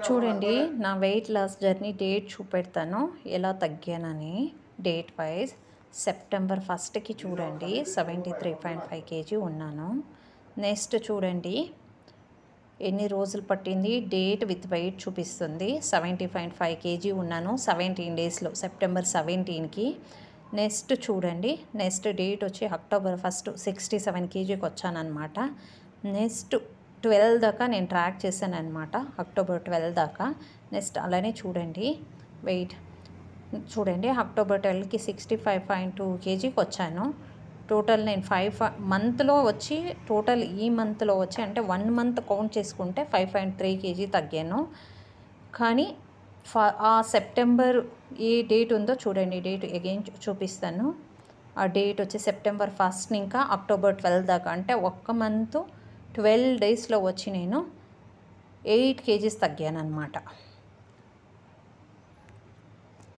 చూడండి నా weight loss journey date చూపెడతాను ఎలా తగ్గానని డేట్ వైజ్. సెప్టెంబర్ 1కి చూడండి 73.5 kg ఉన్నాను. నెక్స్ట్ చూడండి ఎన్ని రోజులు పట్టింది, డేట్ విత్ వెయిట్ చూపిస్తుంది. 70.5 kg ఉన్నాను 17 డేస్లో, సెప్టెంబర్ 17కి. నెక్స్ట్ చూడండి నెక్స్ట్ డేట్ వచ్చి అక్టోబర్ 1 67 kgకి వచ్చానమాట. నెక్స్ట్ 12 దాకా నేను ట్రాక్ చేశాను అనమాట, అక్టోబర్ 12 దాకా. నెక్స్ట్ అలానే చూడండి వెయిట్ చూడండి అక్టోబర్ 12కి 65.2 kgకి వచ్చాను. టోటల్ నేను 5 మంత్లో వచ్చి టోటల్ ఈ మంత్లో వచ్చి అంటే 1 మంత్ కౌంట్ చేసుకుంటే 5.3 kg తగ్గాను. కానీ ఆ సెప్టెంబర్ ఏ డేట్ ఉందో చూడండి, డేట్ అగైన్ చూపిస్తాను. ఆ డేట్ వచ్చి సెప్టెంబర్ 1 ఇంకా అక్టోబర్ 12 దాకా అంటే 1 మంత్ 12 డేస్లో వచ్చి నేను 8 kgs తగ్గాను అనమాట.